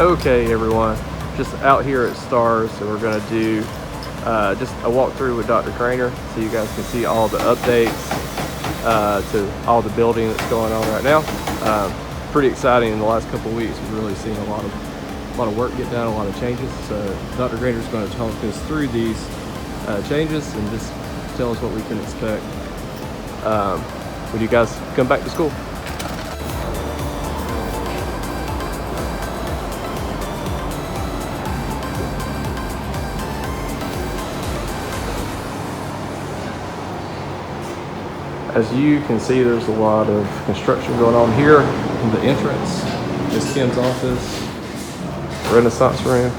Okay, everyone, just out here at Stars, and we're going to do just a walkthrough with Dr. Craner so you guys can see all the updates to all the building that's going on right now. Pretty exciting. In the last couple of weeks, we've really seen a lot of work get done, a lot of changes. So Dr. Craner is going to talk us through these changes and just tell us what we can expect when you guys come back to school. As you can see, there's a lot of construction going on here in the entrance. Miss Kim's office, Renaissance room.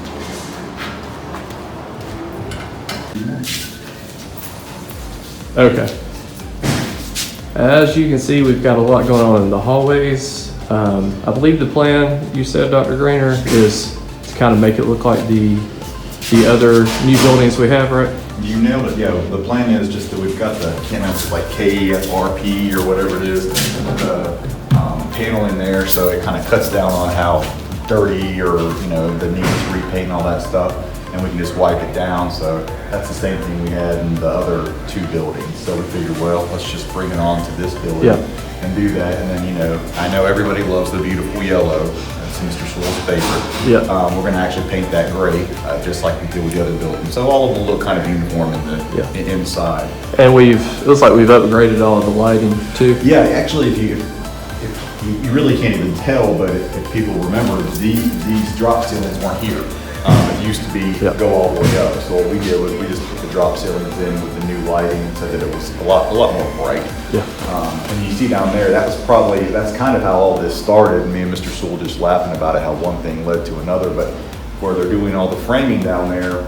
Okay. As you can see, we've got a lot going on in the hallways. I believe the plan, you said, Dr. Grainer, is to kind of make it look like the other new buildings we have, right? You nailed it. Yeah, the plan is just that we've got the, I can't remember, it's like KRP or whatever it is, the panel in there, so it kind of cuts down on how dirty or, the need to repaint and all that stuff, and we can just wipe it down. So that's the same thing we had in the other two buildings. So we figured, well, let's just bring it on to this building and do that. And then, I know everybody loves the beautiful yellow. That's Mr. Sewell's favorite. Yeah. We're going to actually paint that gray, just like we did with the other buildings. So all of them will look kind of uniform in the inside. And it looks like we've upgraded all of the lighting too. Yeah, actually, if you really can't even tell, but if people remember, these drop ceilings weren't here. It used to be go all the way up. So what we did was we just put the drop ceilings in with the new lighting so that it was a lot more bright. Yeah. And you see down there, that's kind of how all this started. Me and Mr. Sewell just laughing about it, how one thing led to another. But where they're doing all the framing down there,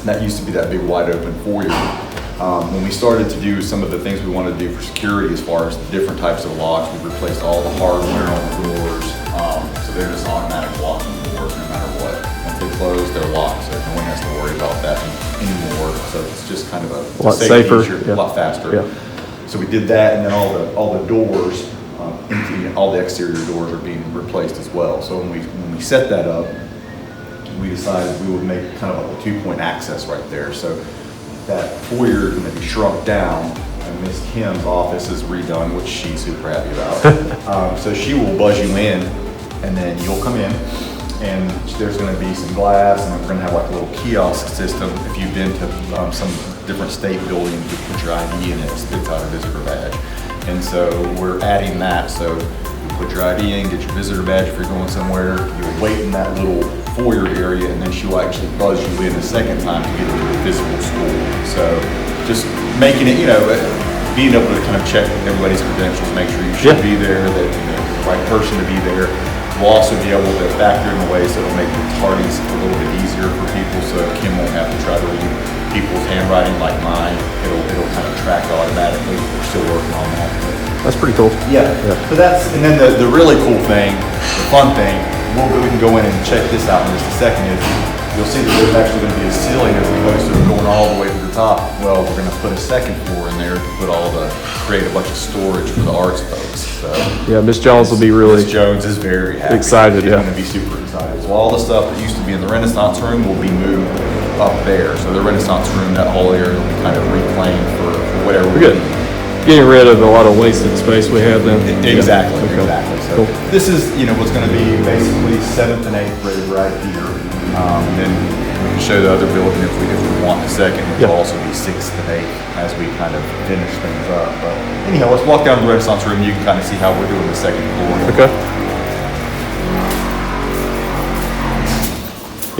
that used to be that big wide open foyer. When we started to do some of the things we wanted to do for security, as far as the different types of locks, we replaced all the hardware on the doors, so they're just automatic locking doors no matter what. Once they close, they're locked, so no one has to worry about that anymore. So it's just kind of a lot safer, feature, a lot faster. Yeah. So we did that, and then all the doors, all the exterior doors are being replaced as well. So when we set that up, we decided we would make kind of like a 2-point access right there. So that foyer is going to be shrunk down, and Miss Kim's office is redone, which she's super happy about. So she will buzz you in, and then you'll come in, and there's going to be some glass, and we're going to have like a little kiosk system. If you've been to some different state buildings, you put your ID in it, it spits out a visitor badge. And so we're adding that. So you put your ID in, get your visitor badge if you're going somewhere. You'll wait in that little foyer area, and then she'll actually buzz you in a second time to get into the physical school. So just making it, being able to kind of check everybody's credentials, make sure you should be there, that you're the right person to be there. We'll also be able to factor in a way so it'll make the tardies a little bit easier for people, so Kim won't have to try to read people's handwriting like mine. It'll kind of track automatically. We're still working on that. That's pretty cool. Yeah. So and then the really cool thing, the fun thing, we can go in and check this out in just a second, is you'll see that there's actually going to be a ceiling as opposed to going all the way to the top. Well, we're going to put a second floor in there to create a bunch of storage for the arts folks. So yeah, Miss Jones will be really. Miss Jones is very happy. Excited. She's going to be super excited. So all the stuff that used to be in the Renaissance room will be moved up there. So the Renaissance room, that whole area will be kind of reclaimed for whatever. We're good. Getting rid of a lot of wasted space we have then. Exactly, Okay. exactly. So this is, what's going to be basically 7th and 8th grade right here. And then we can show the other building if we want in a second. It'll also be 6th and 8th as we kind of finish things up. But anyhow, let's walk down to the Renaissance room. You can kind of see how we're doing the second floor. Okay.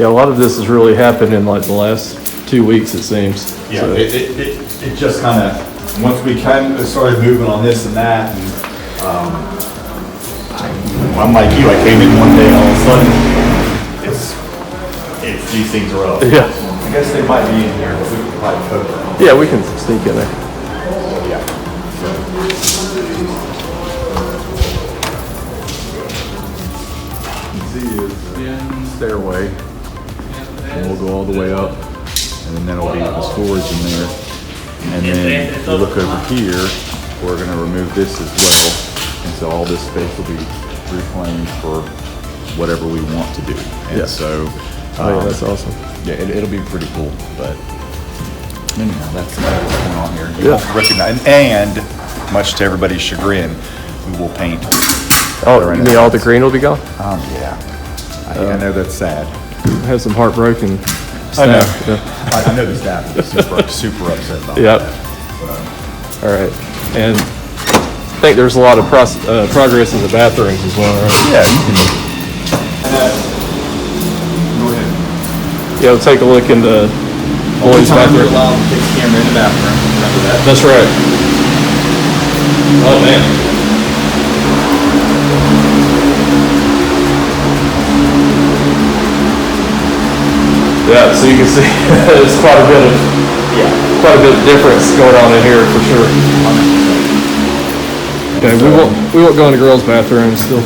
Yeah, a lot of this has really happened in like the last 2 weeks, it seems. Yeah, so. it just kind of, once we kind of started moving on this and that, and I'm like you, I came in one day and all of a sudden, these things are up. Yeah. I guess they might be in here, but we can probably cover them. Yeah, we can sneak in there. Yeah. You can see it's stairway, and we'll go all the way up, and then that'll be the storage in there. And then if you look over here, we're going to remove this as well, and so all this space will be reclaimed for whatever we want to do. And Yeah. so, Oh, yeah, that's awesome. yeah, it'll be pretty cool. But anyhow, that's what's going on here. You Yeah. won't recognize, and much to everybody's chagrin, we will paint. Oh, you mean all the green will be gone? Yeah. I know that's sad. I have some heartbroken I know. staff. Yeah. I know the staff is super upset about Yep. that. All right. And I think there's a lot of progress in the bathrooms as well, right? Yeah, you can. Go ahead. Yeah, we'll take a look into boys' Anytime you're bathroom. allowed to take the camera in the bathroom, remember that? That's right. Oh, man. Yeah, so you can see there's quite a bit of difference going on in here for sure. Okay, we won't go into girls' bathrooms still.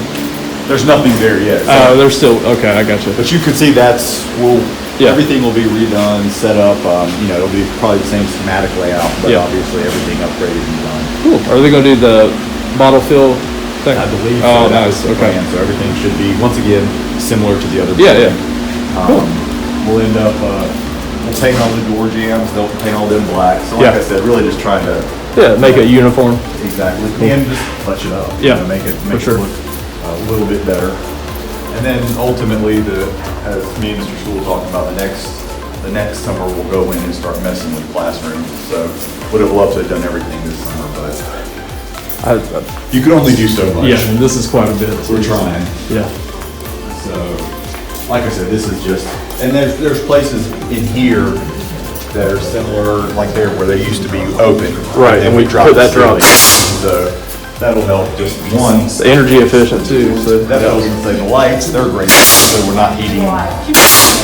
There's nothing there yet. There's still okay. I got you. But you can see Yeah. everything will be redone, set up. It'll be probably the same schematic layout, but Yeah. obviously everything upgraded and done. Cool. Are they going to do the bottle fill thing? I believe. Oh, so. That nice. was the Okay. plan. So everything should be once again similar to the other. Yeah, building. yeah. Cool. We'll end up. We'll paint all the door jambs. They'll paint all them black. So like Yeah. I said, really just trying to Yeah, make it uniform. exactly and just touch it up. Yeah, Make it for sure. look a little bit better. And then ultimately, as me and Mr. School talked about, the next summer we'll go in and start messing with classrooms. So would have loved to have done everything this summer, but you can only do so much. Yeah, and this is quite a bit. We're trying. Yeah. So, like I said, this is just, and there's places in here that are similar, like there where they used to be open. Right, and we dropped put that the drop. ceiling. So that'll help just one. It's energy efficient too. So That's what I was gonna say, the lights, they're great, so we're not heating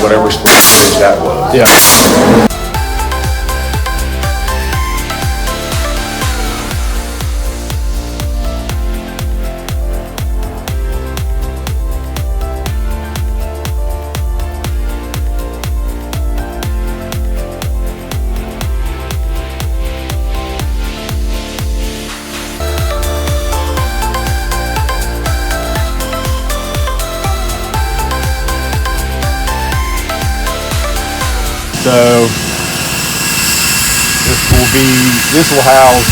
whatever square footage that was. yeah. So this will house,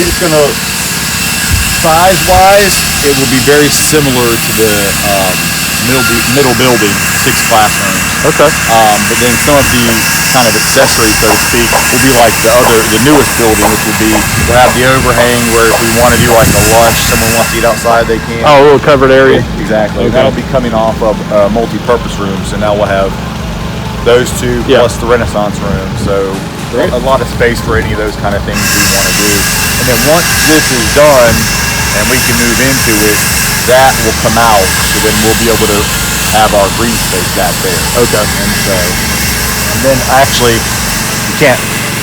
it's gonna, size-wise, it will be very similar to the middle building, 6 classrooms. Okay. But then some of the kind of accessories, so to speak, will be like the newest building, which will be, we'll have the overhang where if we want to do like a lunch, someone wants to eat outside, they can. Oh, a little covered area. Exactly. Okay. That'll be coming off of multi-purpose rooms, and now we'll have those two Yeah. plus the Renaissance room. So Great. a lot of space for any of those kind of things we want to do. And then once this is done and we can move into it, that will come out. So then we'll be able to have our green space back there. Okay. And then actually,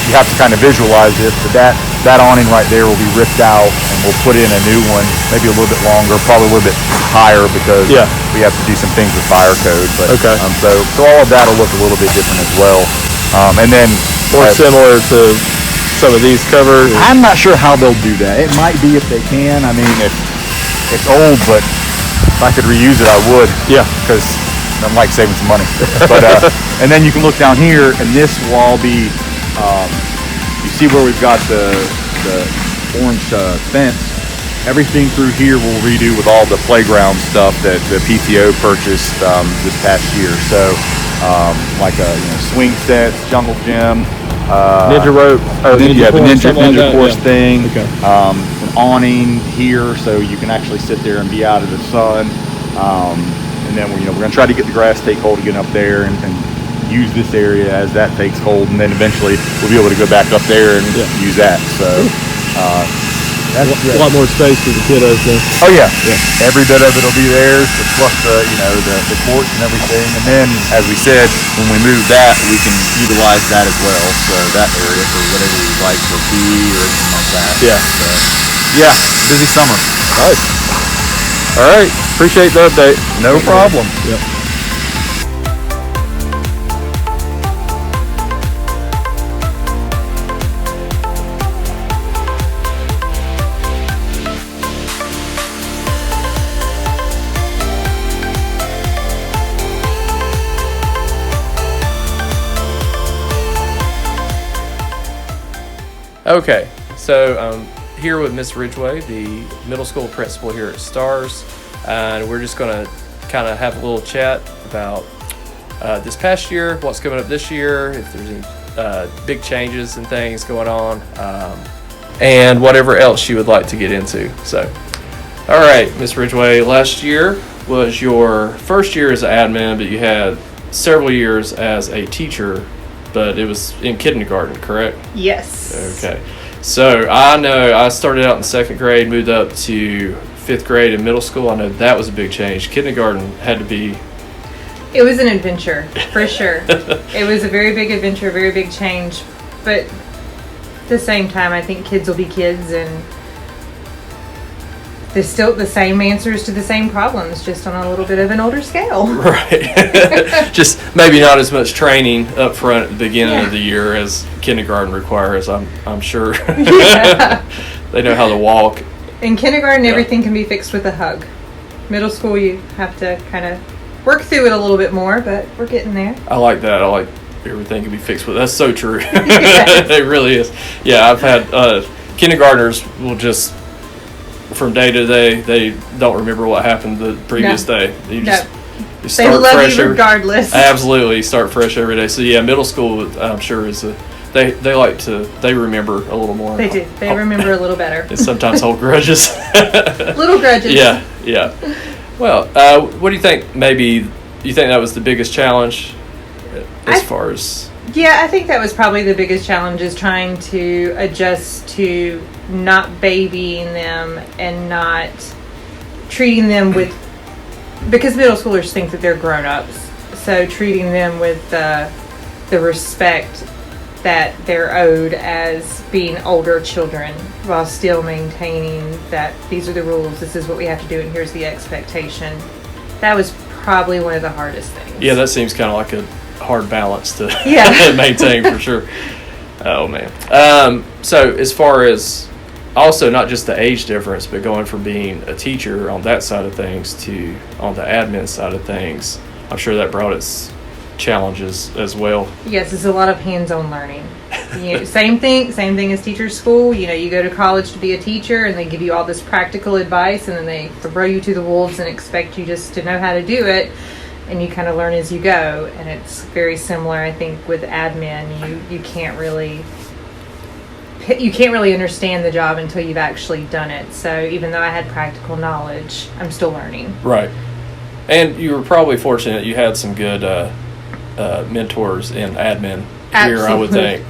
you have to kind of visualize this, but that awning right there will be ripped out and we'll put in a new one, maybe a little bit longer, probably a little bit higher because Yeah. we have to do some things with fire code. But, Okay. so all of that will look a little bit different as well. And then More similar to some of these covers. I'm not sure how they'll do that. It might be if they can. I mean, it's old, but if I could reuse it, I would. Yeah. Because I'm like saving some money. But and then you can look down here, and this will all be. You see where we've got the orange fence. Everything through here we'll redo with all the playground stuff that the PTO purchased this past year. So like swing sets, jungle gym. Ninja rope. Or Yeah, the course, ninja something like that, course yeah. thing. Okay. An awning here, so you can actually sit there and be out of the sun. And then we're gonna try to get the grass take hold again up there and use this area as that takes hold, and then eventually we'll be able to go back up there and use that. So that's A lot more space for the kiddos then. Oh yeah, Yeah. every bit of it will be theirs, plus the courts and everything. And then, as we said, when we move that, we can utilize that as well. So that area for whatever we'd like for PE or anything like that. Yeah. So, yeah, busy summer. Nice. All right. Appreciate the update. No problem. Yep. Okay, so here with Miss Ridgeway, the middle school principal here at Stars, and we're just going to kind of have a little chat about this past year, what's coming up this year, if there's any big changes and things going on, and whatever else you would like to get into. So, all right, Miss Ridgeway, last year was your first year as an admin, but you had several years as a teacher, but it was in kindergarten, correct? Yes. Okay. So I know I started out in second grade, moved up to fifth grade in middle school. I know that was a big change. Kindergarten had to be... It was an adventure, for sure. It was a very big adventure, a very big change. But at the same time, I think kids will be kids, and there's still the same answers to the same problems, just on a little bit of an older scale. Right. Just maybe not as much training up front at the beginning of the year as kindergarten requires, I'm sure. Yeah. They know how to walk. In kindergarten, everything can be fixed with a hug. Middle school, you have to kind of work through it a little bit more, but we're getting there. I like that. I like everything can be fixed with. That's so true. Yes. It really is. Yeah, I've had kindergartners will just, from day to day, they don't remember what happened the previous day. You just you start they love fresh you regardless. Absolutely, start fresh every day. So yeah, middle school, I'm sure is they remember a little more. They do. They remember a little better. And sometimes hold grudges. Little grudges. Yeah. Well, what do you think? Maybe you think that was the biggest challenge as far as? Yeah, I think that was probably the biggest challenge, is trying to adjust to not babying them and not treating them with, because middle schoolers think that they're grown-ups, so treating them with the respect that they're owed as being older children, while still maintaining that these are the rules, this is what we have to do, and here's the expectation. That was probably one of the hardest things. Yeah, that seems kind of like a hard balance to maintain for sure. Oh man. So as far as also not just the age difference, but going from being a teacher on that side of things to on the admin side of things, I'm sure that brought its challenges as well. Yes, it's a lot of hands-on learning. Same thing as teacher school. You go to college to be a teacher, and they give you all this practical advice, and then they throw you to the wolves and expect you just to know how to do it, and you kind of learn as you go. And it's very similar, I think, with admin. You can't really understand the job until you've actually done it. So even though I had practical knowledge, I'm still learning. Right. And you were probably fortunate you had some good mentors in admin here, I would think.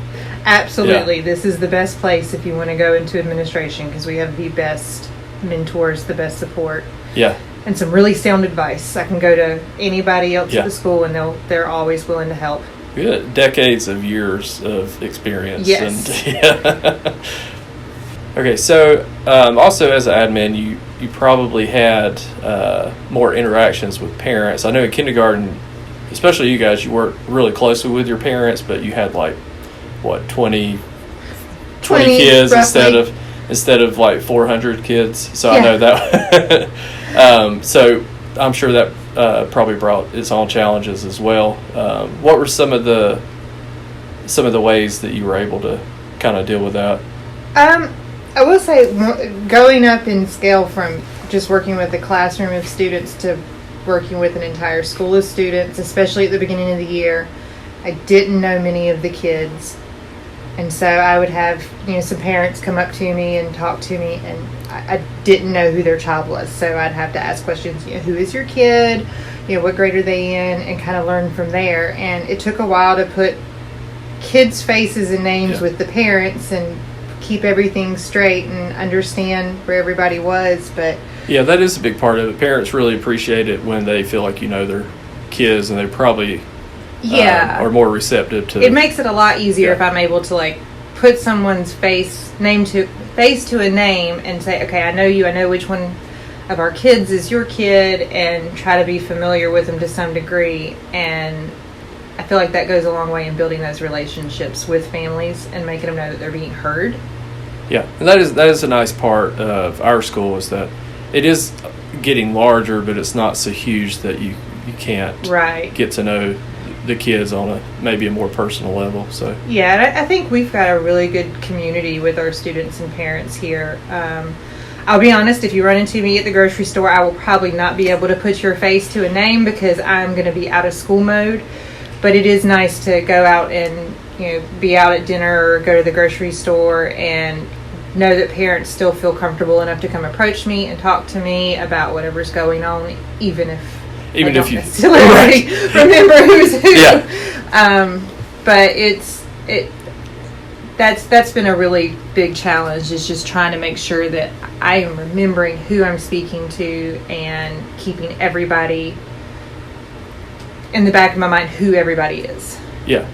Absolutely. Yeah. This is the best place if you want to go into administration, because we have the best mentors, the best support. Yeah. And some really sound advice. I can go to anybody else at the school, and they're always willing to help. Good. Decades of years of experience. Yes. Okay, so also as an admin, you probably had more interactions with parents. I know in kindergarten, especially you guys, you worked really closely with your parents, but you had 20 kids roughly. instead of like 400 kids. So I know that. So I'm sure that probably brought its own challenges as well. What were some of the ways that you were able to kind of deal with that? I will say, going up in scale from just working with a classroom of students to working with an entire school of students, especially at the beginning of the year, I didn't know many of the kids. And so I would have, some parents come up to me and talk to me, and I didn't know who their child was. So I'd have to ask questions, who is your kid? What grade are they in? And kind of learn from there. And it took a while to put kids' faces and names with the parents and keep everything straight and understand where everybody was. But yeah, that is a big part of it. Parents really appreciate it when they feel like their kids, and they probably are more receptive to. It makes it a lot easier if I'm able to put someone's face to a name and say, okay, I know you, I know which one of our kids is your kid, and try to be familiar with them to some degree. And I feel like that goes a long way in building those relationships with families and making them know that they're being heard. Yeah, and that is a nice part of our school, is that it is getting larger, but it's not so huge that you can't get to know the kids on maybe a more personal level. So yeah, and I think we've got a really good community with our students and parents here. I'll be honest, if you run into me at the grocery store, I will probably not be able to put your face to a name because I'm going to be out of school mode. But it is nice to go out and, be out at dinner or go to the grocery store and know that parents still feel comfortable enough to come approach me and talk to me about whatever's going on, even if you necessarily remember who's who. Yeah. But that's been a really big challenge, is just trying to make sure that I am remembering who I'm speaking to and keeping everybody in the back of my mind who everybody is. Yeah.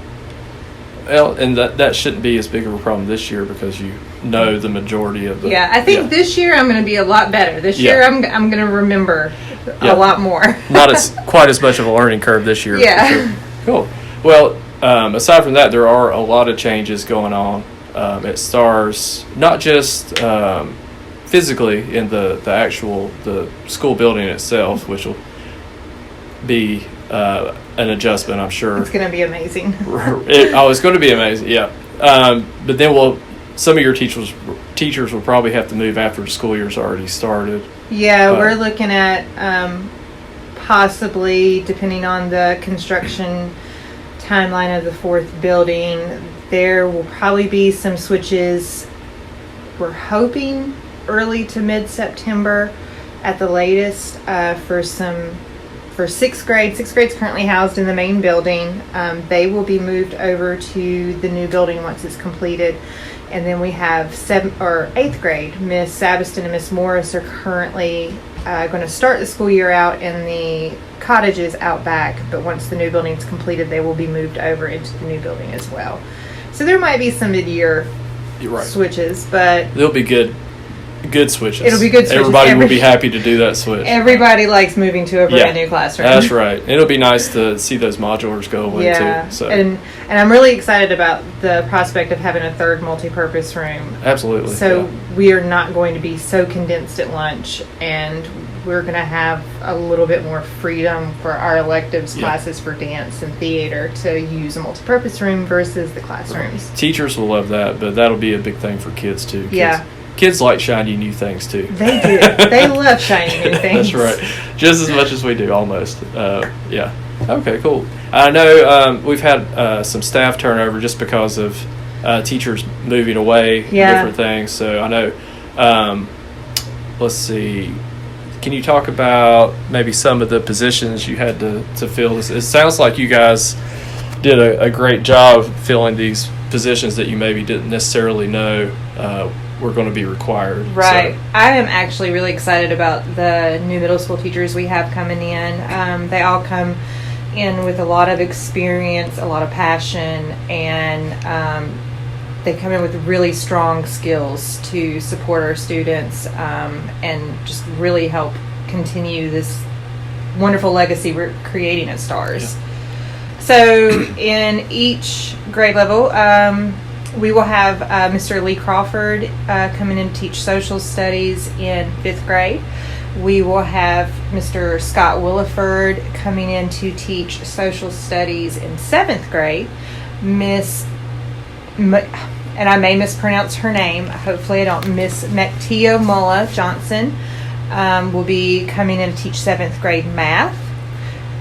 Well, and that shouldn't be as big of a problem this year because you know the majority of the... Yeah, I think this year I'm going to be a lot better. This year I'm going to remember a lot more. Not quite as much of a learning curve this year. Yeah. For sure. Cool. Well, aside from that, there are a lot of changes going on at STARS, not just physically in the school building itself, which will be an adjustment, I'm sure. It's going to be amazing. It's going to be amazing, yeah. But then some of your teachers will probably have to move after the school year's already started. Yeah, we're looking at possibly, depending on the construction timeline of the fourth building, there will probably be some switches. We're hoping early to mid-September at the latest for sixth grade. Sixth grade's currently housed in the main building. They will be moved over to the new building once it's completed. And then we have eighth grade. Miss Sabiston and Miss Morris are currently going to start the school year out in the cottages out back, but once the new building is completed, they will be moved over into the new building as well. So there might be some mid-year switches, but they'll be good switches. It'll be good switches. Everybody will be happy to do that switch. Everybody likes moving to a brand new classroom. That's right. It'll be nice to see those modulars go away too. So. And I'm really excited about the prospect of having a third multi-purpose room. Absolutely. So we are not going to be so condensed at lunch, and we're going to have a little bit more freedom for our electives classes for dance and theater to use a multi-purpose room versus the classrooms. Teachers will love that, but that'll be a big thing for kids too. Kids like shiny new things too. They do. They love shiny new things. That's right. Just as much as we do, almost. Yeah. Okay, cool. I know we've had some staff turnover just because of teachers moving away, different things. So I know, let's see. Can you talk about maybe some of the positions you had to fill? It sounds like you guys did a great job filling these positions that you maybe didn't necessarily know were going to be required. Right. So. I am actually really excited about the new middle school teachers we have coming in. They all come in with a lot of experience, a lot of passion, and they come in with really strong skills to support our students and just really help continue this wonderful legacy we're creating at STARS. Yeah. So in each grade level, we will have Mr. Lee Crawford coming in to teach social studies in 5th grade. We will have Mr. Scott Williford coming in to teach social studies in 7th grade. And I may mispronounce her name, hopefully I don't, Miss Mectio Mulla Johnson will be coming in to teach 7th grade math.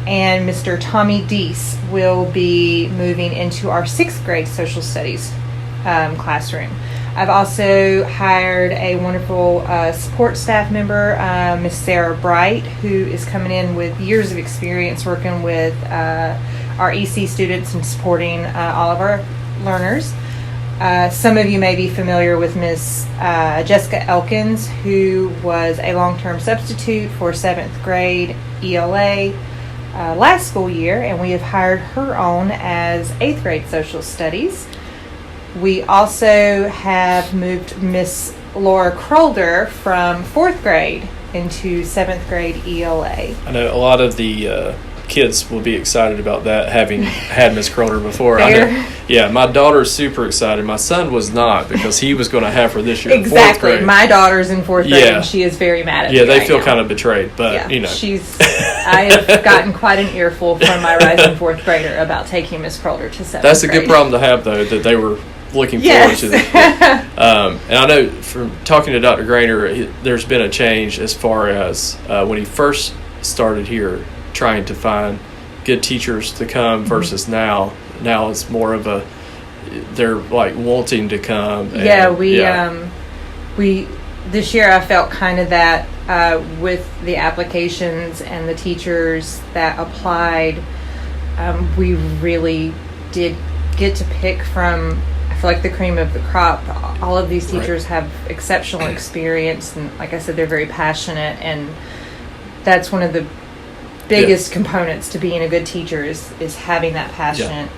And Mr. Tommy Deese will be moving into our 6th grade social studies classroom. I've also hired a wonderful support staff member, Miss Sarah Bright, who is coming in with years of experience working with our EC students and supporting all of our learners. Some of you may be familiar with Miss Jessica Elkins, who was a long-term substitute for 7th grade ELA last school year, and we have hired her on as 8th grade social studies. We also have moved Miss Laura Krolder from 4th grade into 7th grade ELA. I know a lot of the kids will be excited about that, having had Miss Krolder before. Yeah, my daughter's super excited. My son was not, because he was going to have her this year. Exactly. My daughter's in 4th grade, and she is very mad at me. Yeah, they feel kind of betrayed, but she's I have gotten quite an earful from my rising fourth grader about taking Miss Crowder to seventh That's a grade. good problem to have, though, that they were looking Yes. forward to this. And I know from talking to Dr. Grainer, there's been a change as far as when he first started here, trying to find good teachers to come versus now. Now it's more of a, they're like wanting to come. And, we this year I felt kind of that with the applications and the teachers that applied. We really did get to pick from, I feel like, the cream of the crop. All of these teachers have exceptional experience, and like I said, they're very passionate, and that's one of the biggest components to being a good teacher is having that passion and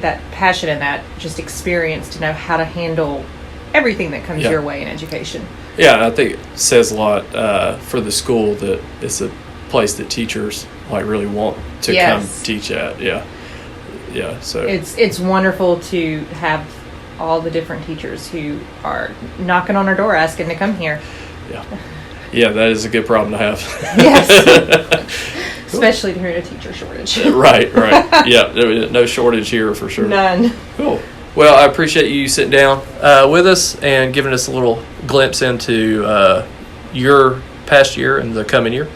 that just experience to know how to handle everything that comes your way in education. Yeah, I think it says a lot for the school that it's a place that teachers like really want to come teach at. Yeah. So it's wonderful to have all the different teachers who are knocking on our door asking to come here. Yeah, that is a good problem to have. Yes. Especially during a teacher shortage. Right. Yeah, no shortage here for sure. None. Cool. Well, I appreciate you sitting down with us and giving us a little glimpse into your past year and the coming year.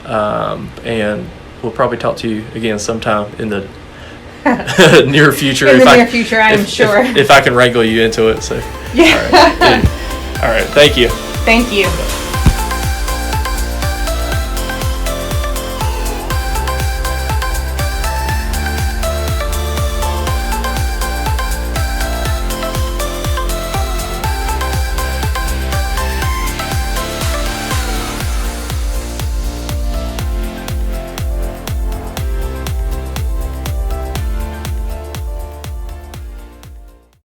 And we'll probably talk to you again sometime in the near future. Near future, I'm sure. If I can wrangle you into it. So. Yeah. All right. Thank you. Thank you.